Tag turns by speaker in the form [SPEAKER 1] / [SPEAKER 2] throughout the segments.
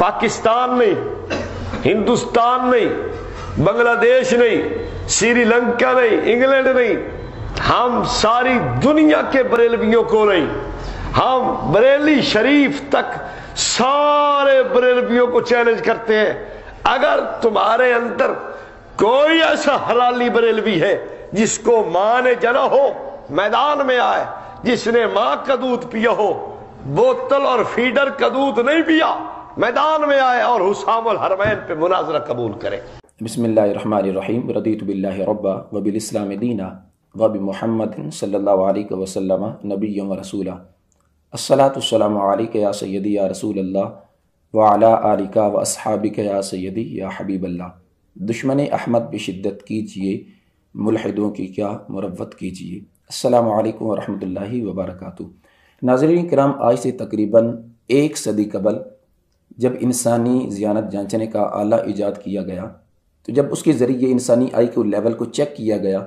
[SPEAKER 1] پاکستان نہیں، ہندوستان نہیں، بنگلہ دیش نہیں، سری لنکا نہیں، انگلینڈ نہیں، ہم ساری دنیا کے بریلویوں کو نہیں، ہم بریلی شریف تک سارے بریلویوں کو چیلنج کرتے ہیں، اگر تمہارے اندر کوئی ایسا حلالی بریلوی ہے جس کو ماں نے جنا ہو میدان میں آئے، جس نے ماں کا دودھ پیا ہو، بوتل اور فیڈر کا دودھ نہیں پیا، میدان میں آئے اور حسام الحرمین پہ مناظرہ قبول کرے۔
[SPEAKER 2] بسم اللہ الرحمن الرحیم، رضیت باللہ ربا وبالاسلام دینا وبمحمد صلی اللہ علیہ وسلم نبی و رسولہ، الصلاۃ والسلام علیک یا سیدی یا رسول اللہ وعلی آلک و اصحابک یا سیدی یا حبیب اللہ۔ دشمن احمد بشدت کیجئے، ملحدوں کی کیا مروت کیجئے۔ السلام علیکم ورحمۃ اللہ وبرکاتہ۔ ناظرین کرام، آج سے تقریباً 1 صدی قبل جب انسانی ذہانت جانچنے کا آلہ ایجاد کیا گیا، تو جب اس کے ذریعے انسانی آئی کیو لیول کو چیک کیا گیا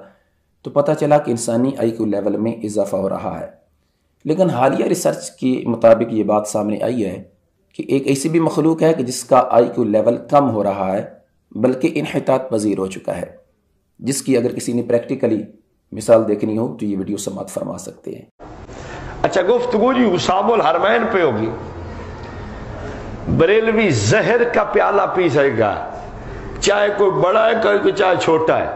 [SPEAKER 2] تو پتہ چلا کہ انسانی آئی کیو لیول میں اضافہ ہو رہا ہے۔ لیکن حالیہ ریسرچ کے مطابق یہ بات سامنے آئی ہے کہ ایک ایسی بھی مخلوق ہے کہ جس کا آئی کیو لیول کم ہو رہا ہے، بلکہ انحطاط پذیر ہو چکا ہے، جس کی اگر کسی نے پریکٹیکلی مثال دیکھنی ہو تو یہ ویڈیو سماعت فرما سکتے ہیں۔
[SPEAKER 1] اچھا، گفتگو جی حسام الحرمین پہ ہوگی۔ بریلوی زہر کا پیالہ پی سکے گا، چاہے کوئی بڑا ہے کوئی چاہے چھوٹا ہے۔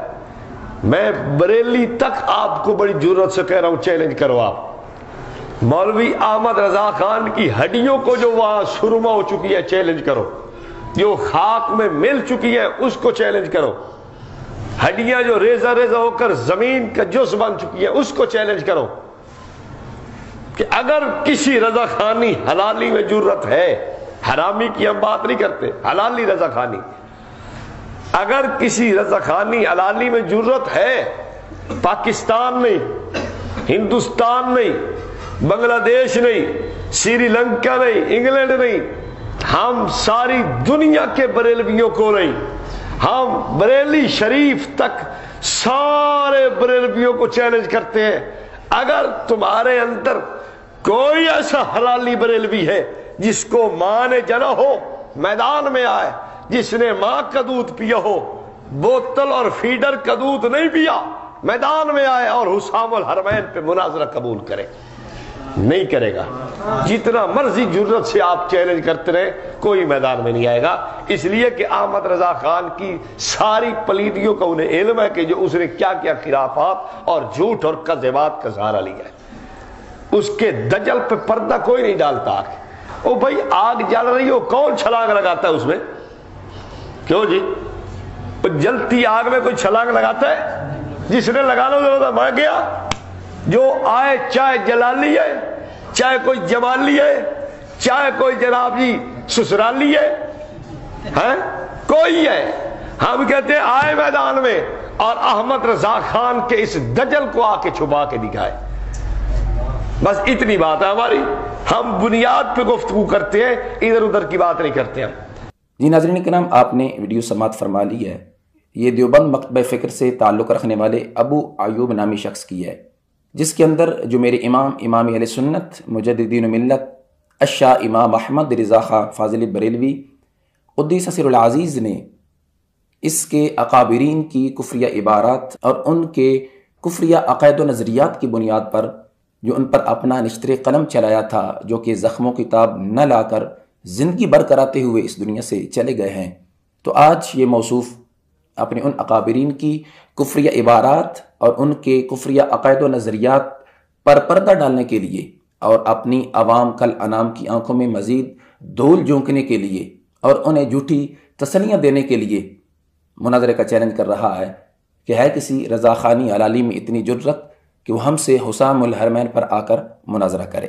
[SPEAKER 1] میں بریلی تک آپ کو بڑی جرت سے کہہ رہا ہوں، چیلنج کرو آپ۔ مولوی احمد رضا خان کی ہڈیوں کو جو وہاں سرما ہو چکی ہے چیلنج کرو، جو خاک میں مل چکی ہے اس کو چیلنج کرو، ہڈیاں جو ریزہ ریزہ ہو کر زمین کا جز بن چکی ہے اس کو چیلنج کرو کہ اگر کسی رضا خانی حلالی میں جرت ہے، حرامی کی ہم بات نہیں کرتے، حلالی رضا خانی، اگر کسی رضا خانی حلالی میں جرت ہے، پاکستان نہیں، ہندوستان نہیں، بنگلہ دیش نہیں، سری لنکا نہیں، انگلینڈ نہیں، ہم ساری دنیا کے بریلویوں کو نہیں، ہم بریلی شریف تک سارے بریلویوں کو چیلنج کرتے ہیں، اگر تمہارے اندر کوئی ایسا حلالی بریلوی ہے جس کو ماں نے جنا ہو میدان میں آئے، جس نے ماں کا دودھ پیا ہو، بوتل اور فیڈر کا دودھ نہیں پیا، میدان میں آئے اور حسام الحرمین پہ مناظرہ قبول کرے۔ نہیں کرے گا، جتنا مرضی جرت سے آپ چیلنج کرتے رہے، کوئی میدان میں نہیں آئے گا، اس لیے کہ احمد رضا خان کی ساری پلیدیوں کا انہیں علم ہے کہ جو اس نے کیا کیا خرافات اور جھوٹ اور کذبات کا سہارا لیا ہے۔ اس کے دجل پہ پردہ کوئی نہیں ڈالتا۔ او بھائی، آگ جل رہی ہو، کون چھلانگ لگاتا ہے اس میں؟ کیوں جی؟ جلتی آگ میں کوئی چھلانگ لگاتا ہے؟ جس نے لگانا ضرورت ہے میں گیا، جو آئے، چاہے جلالی ہے، چاہے کوئی جمالی ہے، چاہے کوئی جناب جی سسرالی ہے، کوئی ہے، ہم کہتے ہیں آئے میدان میں اور احمد رضا خان کے اس دجل کو آ کے چھپا کے دکھائے۔ بس اتنی بات ہے ہماری، ہم بنیاد پہ گفتگو کرتے ہیں، ادھر ادھر کی بات نہیں کرتے ہم۔
[SPEAKER 2] جی ناظرین کرام، آپ نے ویڈیو سماعت فرما لی ہے۔ یہ دیوبند مکتبہ فکر سے تعلق رکھنے والے ابو ایوب نامی شخص کی ہے، جس کے اندر جو میرے امام اہل سنت مجددین ملت الشاہ امام احمد رضا خان فاضل بریلوی قدس سر العزیز نے اس کے اکابرین کی کفریہ عبارات اور ان کے کفریہ عقائد و نظریات کی بنیاد پر جو ان پر اپنا نشتر قلم چلایا تھا، جو کہ زخم و کتاب نہ لا کر زندگی بھر کراتے ہوئے اس دنیا سے چلے گئے ہیں، تو آج یہ موصوف اپنے ان اکابرین کی کفریہ عبارات اور ان کے کفریہ عقائد و نظریات پر پردہ ڈالنے کے لیے اور اپنی عوام کل انام کی آنکھوں میں مزید دھول جھونکنے کے لیے اور انہیں جھوٹی تسلیاں دینے کے لیے مناظرے کا چیلنج کر رہا ہے کہ ہے کسی رضا خانی حلالی میں اتنی جرت کہ وہ ہم سے حسام الحرمین پر آ کر مناظرہ کرے۔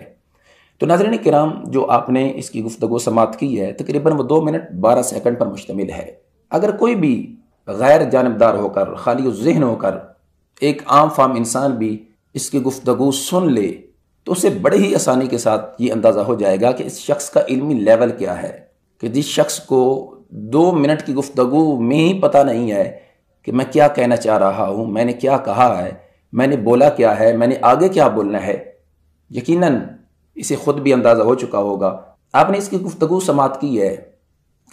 [SPEAKER 2] تو ناظرین کرام، جو آپ نے اس کی گفتگو سماعت کی ہے تقریباً وہ 2 منٹ 12 سیکنڈ پر مشتمل ہے۔ اگر کوئی بھی غیر جانبدار ہو کر، خالی ذہن ہو کر ایک عام فام انسان بھی اس کی گفتگو سن لے تو اسے بڑے ہی آسانی کے ساتھ یہ اندازہ ہو جائے گا کہ اس شخص کا علمی لیول کیا ہے، کہ جس شخص کو 2 منٹ کی گفتگو میں ہی پتہ نہیں ہے کہ میں کیا کہنا چاہ رہا ہوں، میں نے کیا کہا ہے، میں نے بولا کیا ہے، میں نے آگے کیا بولنا ہے، یقیناً اسے خود بھی اندازہ ہو چکا ہوگا۔ آپ نے اس کی گفتگو سماعت کی ہے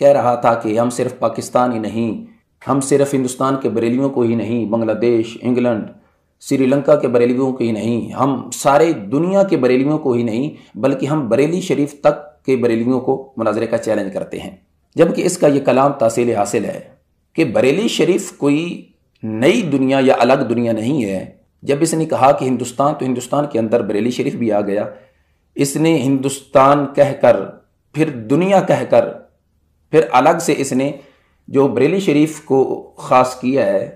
[SPEAKER 2] کہہ رہا تھا کہ ہم صرف پاکستان ہی نہیں، ہم صرف ہندوستان کے بریلویوں کو ہی نہیں، بنگلہ دیش، انگلینڈ، سری لنکا کے بریلویوں کو ہی نہیں، ہم سارے دنیا کے بریلویوں کو ہی نہیں بلکہ ہم بریلی شریف تک کے بریلویوں کو مناظرے کا چیلنج کرتے ہیں۔ جبکہ اس کا یہ کلام تحصیل حاصل ہے کہ بریلی شریف کوئی نئی دنیا یا الگ دنیا نہیں ہے۔ جب اس نے کہا کہ ہندوستان، تو ہندوستان کے اندر بریلی شریف بھی آ گیا۔ اس نے ہندوستان کہہ کر، پھر دنیا کہہ کر، پھر الگ سے اس نے جو بریلی شریف کو خاص کیا ہے،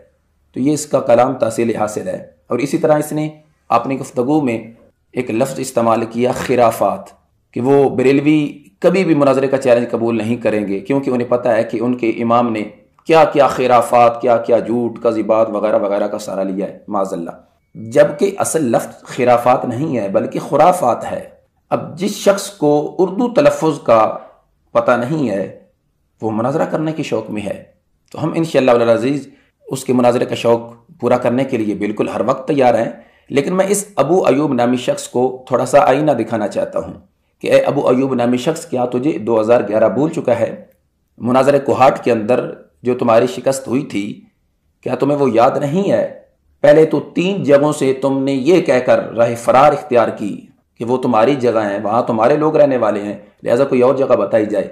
[SPEAKER 2] تو یہ اس کا کلام تحصیل حاصل ہے۔ اور اسی طرح اس نے اپنی گفتگو میں ایک لفظ استعمال کیا، خرافات، کہ وہ بریلوی کبھی بھی مناظرے کا چیلنج قبول نہیں کریں گے، کیونکہ انہیں پتہ ہے کہ ان کے امام نے کیا کیا خرافات، کیا کیا جھوٹ، کذبات وغیرہ وغیرہ کا سہارا لیا ہے، معاذ اللہ۔ جبکہ اصل لفظ خرافات نہیں ہے بلکہ خرافات ہے۔ اب جس شخص کو اردو تلفظ کا پتہ نہیں ہے وہ مناظرہ کرنے کے شوق میں ہے، تو ہم انشاءاللہ العزیز اس کے مناظرے کا شوق پورا کرنے کے لیے بالکل ہر وقت تیار ہیں۔ لیکن میں اس ابو ایوب نامی شخص کو تھوڑا سا آئینہ دکھانا چاہتا ہوں کہ اے ابو ایوب نامی شخص، کیا تجھے 2011 بھول چکا ہے؟ مناظرے کوہاٹ کے اندر جو تمہاری شکست ہوئی تھی، کیا تمہیں وہ یاد نہیں ہے؟ پہلے تو 3 جگہوں سے تم نے یہ کہہ کر راہ فرار اختیار کی کہ وہ تمہاری جگہ ہیں، وہاں تمہارے لوگ رہنے والے ہیں، لہٰذا کوئی اور جگہ بتائی جائے۔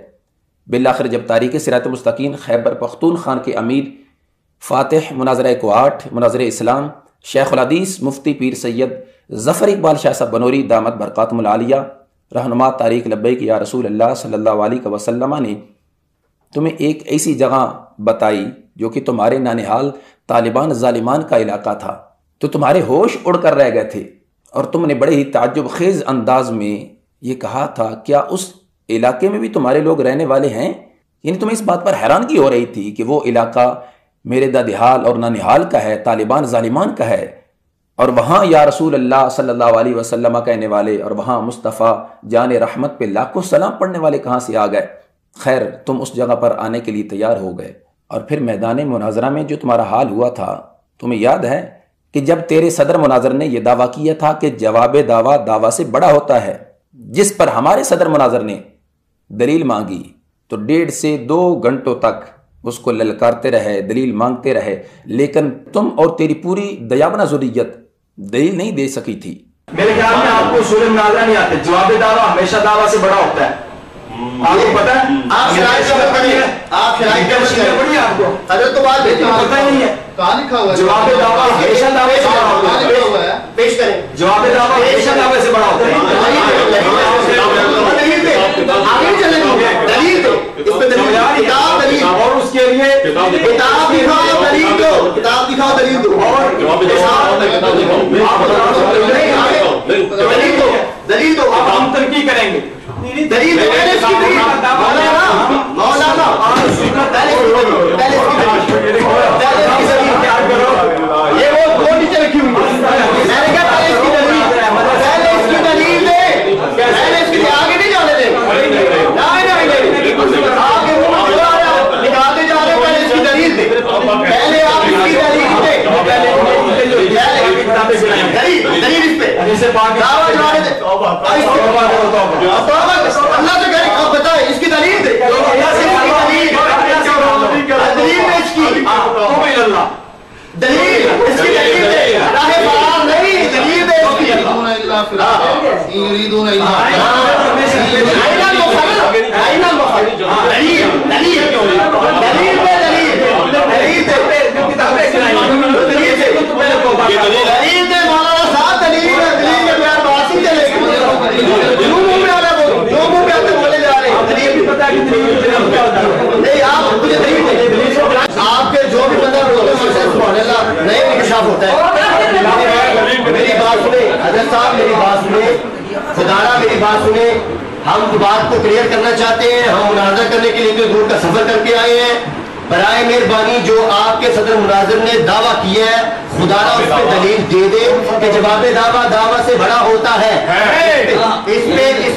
[SPEAKER 2] بالآخر جب تاریخ صراط مستقیم خیبر پختونخوا کے امیر، فاتح مناظرہ کوہاٹ، مناظر اسلام، شیخ الحدیث مفتی پیر سید ظفر اقبال شاہ صاحب بنوری دامت برکاتہم العالیہ، رہنما تاریخ لبیک یا رسول اللہ صلی اللہ علیہ وسلم نے تمہیں ایک ایسی جگہ بتائی جو کہ تمہارے نانحال طالبان ظالمان کا علاقہ تھا، تو تمہارے ہوش اڑ کر رہ گئے تھے، اور تم نے بڑے ہی تعجب خیز انداز میں یہ کہا تھا، کیا اس علاقے میں بھی تمہارے لوگ رہنے والے ہیں؟ یعنی تمہیں اس بات پر حیرانگی ہو رہی تھی کہ وہ علاقہ میرے دادحال اور نانحال کا ہے، طالبان ظالمان کا ہے، اور وہاں یا رسول اللہ صلی اللہ علیہ وسلم کہنے والے اور وہاں مصطفیٰ جان رحمت پہ لاکھوں سلام پڑھنے والے کہاں سے آ گئے؟ خیر، تم اس جگہ پر آنے کے لیے تیار ہو گئے، اور پھر میدان مناظرہ میں جو تمہارا حال ہوا تھا، تمہیں یاد ہے کہ جب تیرے صدر مناظر نے یہ دعویٰ کیا تھا کہ جواب دعویٰ سے بڑا ہوتا ہے، جس پر ہمارے صدر مناظر نے دلیل مانگی تو 1.5 سے 2 گھنٹوں تک اس کو للکارتے رہے، دلیل مانگتے رہے، لیکن تم اور تیری پوری دیابنا ذریت دلیل نہیں دے سکی تھی۔
[SPEAKER 3] میرے خیال میں آپ کو اصول مناظرہ نہیں آتے، جواب دعویٰ ہمیشہ دعویٰ سے بڑا ہوتا ہے۔ آپ کو پتا ہے؟ آپ شرائط سے پڑھی ہے، آپ شرائط سے پڑھی ہے، آپ کو حضرت تو بات پتہ ہی نہیں ہے۔ کہاں لکھا ہوا ہے؟ جواب دعویٰ ہمیشہ دعوے سے بڑا ہوتا ہے۔ پیش کریں، جواب دعویٰ ہمیشہ دعوے سے بڑا ہوتا ہے۔ آگے چلیں گے، دلیل دو، اس پہ دلیل، کتاب دلیل، اور اس کے لیے کتاب دکھاؤ دلیل دو، کتاب دکھاؤ دلیل دو، اور دلیل دو، دلیل دو، اب ہم ترقی کریں گے۔ دلیل دو، پہلے اس کی دلیل، مولانا پہلے اس کی دلیل تیار کرو، یہ وہ دو نیچے رکھی ہوئی ہے، میں نے کہا پہلے اس کی دلیل، پہلے اس کی دلیل دے، پہلے اس کے لیے آگے نہیں جانے دے، آگے وہ نکالتے جا رہے، پہلے اس کی دلیل دے، پہلے آپ اس کی دلیل دے، دلیل اس پہ دعویٰ جانے دے، اللہ سے کہہ رہے بتائیں اس کی دلیل دے، دلیل دے اس کی، دلیل اس کی دلیل دے، راہ فرار نہیں، دلیل دے اس کی، آپ کے جو بھی بندہ نئے انکشاف ہوتا ہے۔ میری بات سنیں حضرت صاحب، میری بات سنیں، خدارہ میری بات سنیں، ہم بات کو کلیئر کرنا چاہتے ہیں، ہم مناظرہ کرنے کے لیے اتنے دور کا سفر کر کے آئے ہیں، برائے مہربانی جو آپ کے صدر مناظر نے دعویٰ کیا ہے خدا را اس پہ دلیل دے دے کہ جواب دعویٰ سے بڑا ہوتا ہے، اس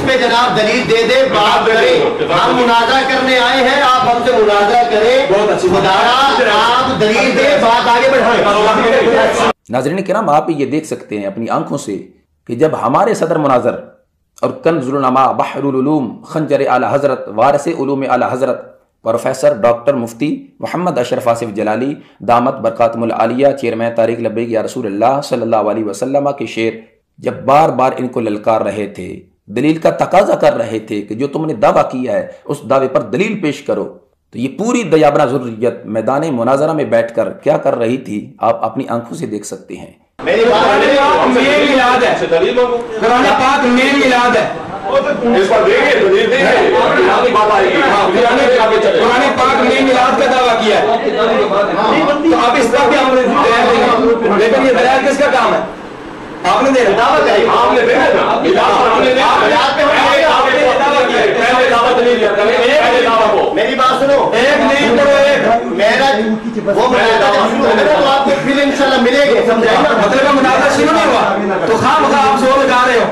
[SPEAKER 3] پہ جناب دلیل دے دے، بات کریں، ہم مناظرہ کرنے آئے ہیں، آپ ہم سے مناظرہ کریں، خدا را آپ دلیل دے، بات آگے بڑھائیں۔
[SPEAKER 2] ناظرین کرام، آپ یہ دیکھ سکتے ہیں اپنی آنکھوں سے کہ جب ہمارے صدر مناظر اور کنز العلماء بحر العلوم خنجر اعلی حضرت وارث علوم اعلی حضرت پروفیسر ڈاکٹر مفتی محمد اشرف آصف جلالی دامت برکاتہم العالیہ چیئرمین تحریک لبیک یا رسول اللہ صلی اللہ علیہ وسلم کے شعر جب بار بار ان کو للکار رہے تھے، دلیل کا تقاضا کر رہے تھے کہ جو تم نے دعویٰ کیا ہے اس دعوے پر دلیل پیش کرو، تو یہ پوری دیابنہ ذریت میدان مناظرہ میں بیٹھ کر کیا کر رہی تھی آپ اپنی آنکھوں سے دیکھ سکتے ہیں۔
[SPEAKER 3] میری
[SPEAKER 4] میلاد ہے، قرآن پاک میں میلاد ہے،
[SPEAKER 1] اس پر دیکھیں دلیل دیکھیں
[SPEAKER 4] قرآن پاک میں میلاد کا دعویٰ کیا ہے، تو اب اس کا کیا لیکن یہ دلائل کس کا کام ہے؟ آپ نے دیکھا
[SPEAKER 3] دعوت ہے،
[SPEAKER 1] آپ نے
[SPEAKER 3] میری بات سنو،
[SPEAKER 4] ایک نہیں کرو ایک
[SPEAKER 3] میرا وہ مناظرہ جب شروع ہوگا تو آپ کو پھر انشاءاللہ ملے گے، سمجھائیں گے؟
[SPEAKER 4] مطلب مناظرہ شروع نہیں ہوا تو خواہ مخواہ آپ زور لگا رہے ہو،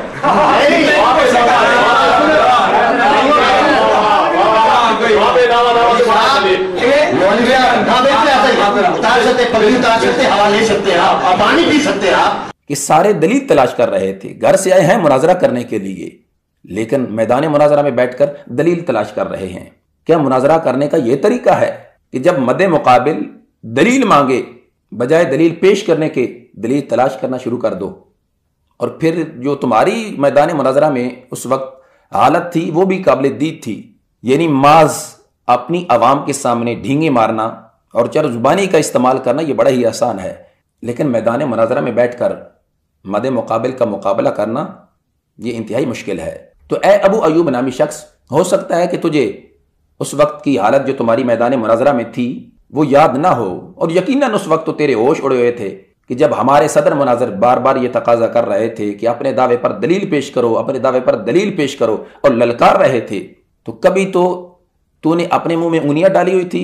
[SPEAKER 3] پانی پی سکتے ہیں آپ۔
[SPEAKER 2] کہ سارے دلیل تلاش کر رہے تھے، گھر سے آئے ہیں مناظرہ کرنے کے لیے لیکن میدان مناظرہ میں بیٹھ کر دلیل تلاش کر رہے ہیں۔ کیا مناظرہ کرنے کا یہ طریقہ ہے کہ جب مد مقابل دلیل مانگے بجائے دلیل پیش کرنے کے دلیل تلاش کرنا شروع کر دو، اور پھر جو تمہاری میدان مناظرہ میں اس وقت حالت تھی وہ بھی قابل دید تھی، یعنی محض اپنی عوام کے سامنے ڈھینگے مارنا اور چر زبانی کا استعمال کرنا یہ بڑا ہی آسان ہے، لیکن میدان مناظرہ میں بیٹھ کر مد مقابل کا مقابلہ کرنا یہ انتہائی مشکل ہے۔ تو اے ابو ایوب نامی شخص، ہو سکتا ہے کہ تجھے اس وقت کی حالت جو تمہاری میدان مناظرہ میں تھی وہ یاد نہ ہو، اور یقیناً اس وقت تو تیرے ہوش اڑے ہوئے تھے کہ جب ہمارے صدر مناظر بار بار یہ تقاضا کر رہے تھے کہ اپنے دعوے پر دلیل پیش کرو، اپنے دعوے پر دلیل پیش کرو، اور للکار رہے تھے، تو کبھی تو نے اپنے منہ میں انگلیاں ڈالی ہوئی تھی،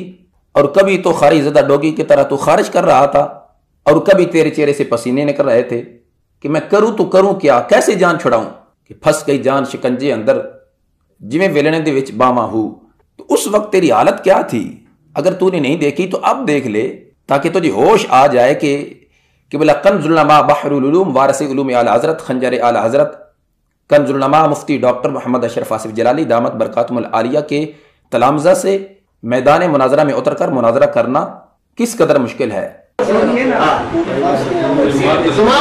[SPEAKER 2] اور کبھی تو خارج زدہ ڈوگی کی طرح تو خارج کر رہا تھا، اور کبھی تیرے چہرے سے پسینے نکل رہے تھے کہ میں کروں تو کروں کیا، کیسے جان چھڑاؤں، کہ پھنس گئی جان شکنجے اندر جویں ویلنے دے وچ باواں ہو۔ تو اس وقت تیری حالت کیا تھی؟ اگر تو نے نہیں دیکھی تو اب دیکھ لے تاکہ تجھے ہوش آ جائے کہ بلا کنز العلماء بحر العلوم وارث علوم اعلی حضرت خنجر اعلی حضرت کنز العلماء مفتی ڈاکٹر محمد اشرف آصف جلالی دامت برکاتہم العالیہ کے تلامذہ سے میدان مناظرہ میں اتر کر مناظرہ کرنا کس قدر مشکل ہے۔
[SPEAKER 3] تمام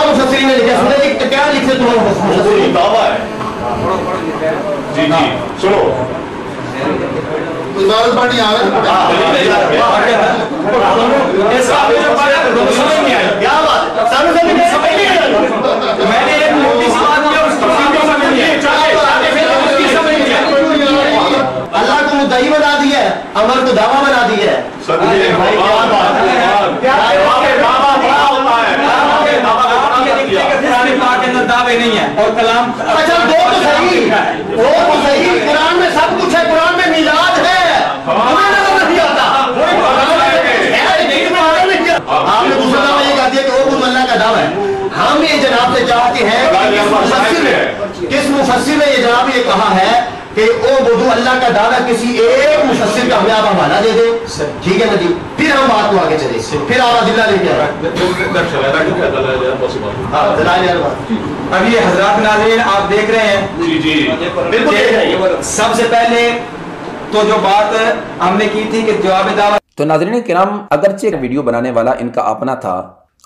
[SPEAKER 3] مفسرین نے لکھا، سنیں کیا لکھتے تمام مفسرین؟
[SPEAKER 1] دعویٰ ہے جی جی سنو
[SPEAKER 3] عبادت پارٹی آ گئی کیا بات
[SPEAKER 4] میں نے ایک موٹی سی بات کیا، اس کی سمجھ نہیں ہے،
[SPEAKER 3] اللہ کو مدعی بنا دیا ہے، امر کو دعویٰ بنا دیا ہے۔
[SPEAKER 4] دعوے نہیں ہے اور کلام
[SPEAKER 3] اچھا دو تو صحیح، دو تو صحیح، قرآن میں سب کچھ ہے، قرآن میں میلاد ہے، ہمیں نظر نہیں آتا۔ آپ نے دوسرا دعویٰ یہ کہا دیا کہ وہ اللہ کا دعویٰ ہے۔ ہم یہ جناب سے چاہتے ہیں کس مفسر نے یہ جناب یہ کہا ہے کہ او بدو اللہ کا دعویٰ کسی ایک مفسر کا ہمیں آپ حوالہ دے دیں، ٹھیک ہے نا جی، پھر ہم بات کو آگے چلیں، پھر آپ عدلہ لے کے آئے۔
[SPEAKER 4] اب یہ حضرات ناظرین آپ دیکھ رہے ہیں،
[SPEAKER 1] جی جی
[SPEAKER 3] بالکل دیکھ رہے ہیں۔
[SPEAKER 4] سب سے پہلے تو جو بات ہم نے کی تھی کہ جواب دعویٰ،
[SPEAKER 2] تو ناظرین کرام، اگرچہ ویڈیو بنانے والا ان کا اپنا تھا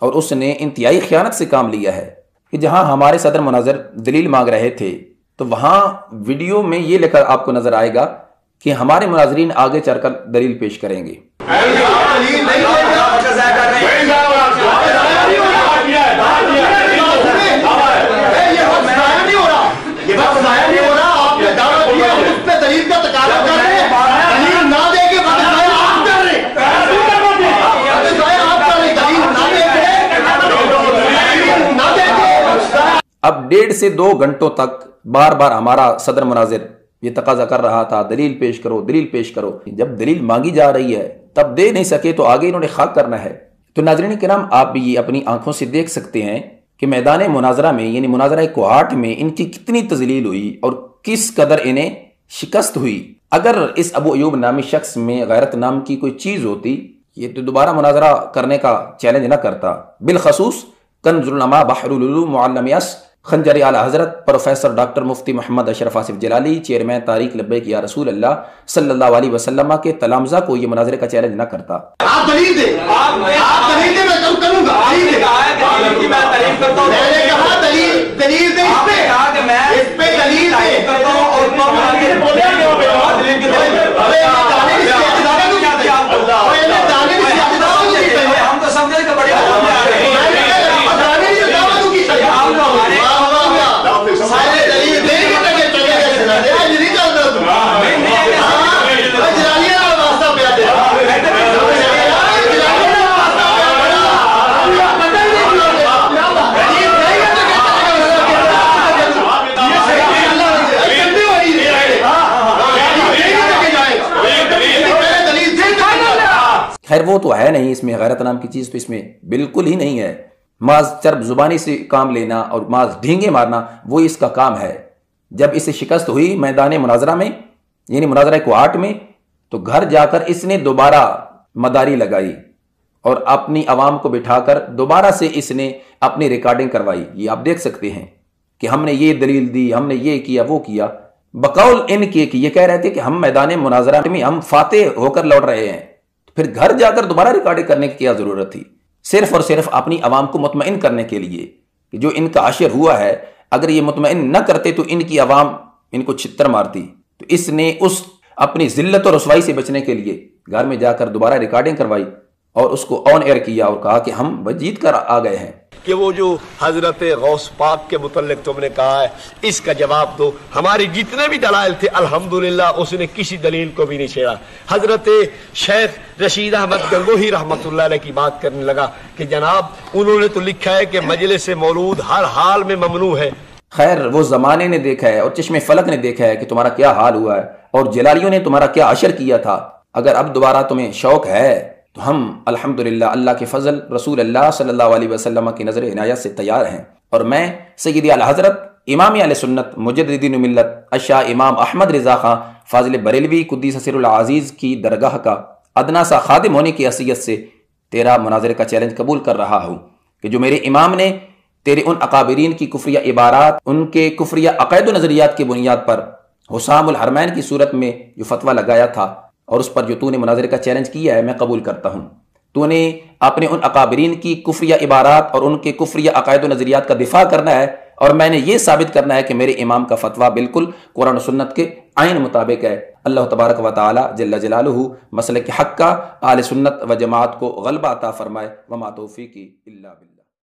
[SPEAKER 2] اور اس نے انتہائی خیانت سے کام لیا ہے کہ جہاں ہمارے صدر مناظر دلیل مانگ رہے تھے تو وہاں ویڈیو میں یہ لکھا آپ کو نظر آئے گا کہ ہمارے مناظرین آگے چل کر دلیل پیش کریں گے۔ اب 1.5 سے 2 گھنٹوں تک بار بار ہمارا صدر مناظر یہ تقاضا کر رہا تھا دلیل پیش کرو، دلیل پیش کرو۔ جب دلیل مانگی جا رہی ہے تب دے نہیں سکے تو آگے انہوں نے خاک کرنا ہے۔ تو ناظرین کرام، آپ بھی یہ اپنی آنکھوں سے دیکھ سکتے ہیں کہ میدان مناظرہ میں یعنی مناظرہ کوہاٹ میں ان کی کتنی تذلیل ہوئی اور کس قدر انہیں شکست ہوئی۔ اگر اس ابو ایوب نامی شخص میں غیرت نام کی کوئی چیز ہوتی یہ تو دوبارہ مناظرہ کرنے کا چیلنج نہ کرتا۔ بالخصوص کنز العلماء بحر العلوم معلم یس خنجر اعلی حضرت پروفیسر ڈاکٹر مفتی محمد اشرف آصف جلالی، چیئرمین تاریخ لبیک یا رسول اللہ صلی اللہ علیہ وسلم کے تلامذہ کو یہ مناظرے کا چیلنج نہ کرتا۔
[SPEAKER 3] آپ دلیل دیں، آپ دلیل دیں، میں کم کروں گا۔
[SPEAKER 4] آپ نے کہا ہے کہ میں تعریف کرتا ہوں،
[SPEAKER 3] میں نے کہا دلیل دیں،
[SPEAKER 4] آپ نے کہا کہ میں
[SPEAKER 3] اس پہ دلیل
[SPEAKER 4] تعریف کرتا ہوں اور ہم تو سمجھے کہ بڑے
[SPEAKER 2] خیر وہ تو ہے نہیں، اس میں غیرت نام کی چیز تو اس میں بالکل ہی نہیں ہے۔ ماز چرب زبانی سے کام لینا اور ماز ڈھینگے مارنا وہ اس کا کام ہے۔ جب اسے شکست ہوئی میدان مناظرہ میں، یعنی مناظرہ کوارٹ میں، تو گھر جا کر اس نے دوبارہ مداری لگائی اور اپنی عوام کو بٹھا کر دوبارہ سے اس نے اپنی ریکارڈنگ کروائی۔ یہ آپ دیکھ سکتے ہیں کہ ہم نے یہ دلیل دی، ہم نے یہ کیا وہ کیا، بقول ان کے کہ یہ کہہ رہے تھے کہ ہم میدان مناظرہ میں ہم فاتح ہو کر لوٹ رہے ہیں، پھر گھر جا کر دوبارہ ریکارڈنگ کرنے کی کیا ضرورت تھی؟ صرف اور صرف اپنی عوام کو مطمئن کرنے کے لیے کہ جو ان کا عشر ہوا ہے، اگر یہ مطمئن نہ کرتے تو ان کی عوام ان کو چھتر مارتی۔ تو اس نے اس اپنی ذلت اور رسوائی سے بچنے کے لیے گھر میں جا کر دوبارہ ریکارڈنگ کروائی اور اس کو آن ایئر کیا اور کہا کہ ہم جیت کر آ گئے ہیں۔
[SPEAKER 1] کہ وہ جو حضرت غوث پاک کے متعلق تم نے کہا ہے اس کا جواب دو۔ ہماری جتنے بھی دلائل تھے الحمدللہ اس نے کسی دلیل کو بھی نہیں چھیڑا۔ حضرت شیخ رشید احمد گنگوہی رحمۃ اللہ علیہ کی بات کرنے لگا کہ جناب انہوں نے تو لکھا ہے کہ مجلس مولود ہر حال میں ممنوع ہے۔
[SPEAKER 2] خیر وہ زمانے نے دیکھا ہے اور چشم فلک نے دیکھا ہے کہ تمہارا کیا حال ہوا ہے اور جلالیوں نے تمہارا کیا عشر کیا تھا۔ اگر اب دوبارہ تمہیں شوق ہے تو ہم الحمدللہ اللہ کے فضل رسول اللہ صلی اللہ علیہ وسلم کی نظر عنایت سے تیار ہیں، اور میں سیدی اعلی حضرت امام اہل سنت مجددین ملت الشاہ امام احمد رضا خان فاضل بریلوی قدس سر العزیز کی درگاہ کا ادنا سا خادم ہونے کی حیثیت سے تیرا مناظرے کا چیلنج قبول کر رہا ہوں کہ جو میرے امام نے تیرے ان اکابرین کی کفریہ عبارات، ان کے کفریہ عقائد و نظریات کی بنیاد پر حسام الحرمین کی صورت میں جو فتویٰ لگایا تھا اور اس پر جو تو نے مناظرے کا چیلنج کیا ہے میں قبول کرتا ہوں۔ تو نے اپنے ان اکابرین کی کفریہ عبارات اور ان کے کفریہ عقائد و نظریات کا دفاع کرنا ہے، اور میں نے یہ ثابت کرنا ہے کہ میرے امام کا فتویٰ بالکل قرآن و سنت کے عین مطابق ہے۔ اللہ تبارک و تعالی جل جلالہ مسلک حق کا اہل سنت و جماعت کو غلبہ عطا فرمائے۔ وما توفیقی الا باللہ۔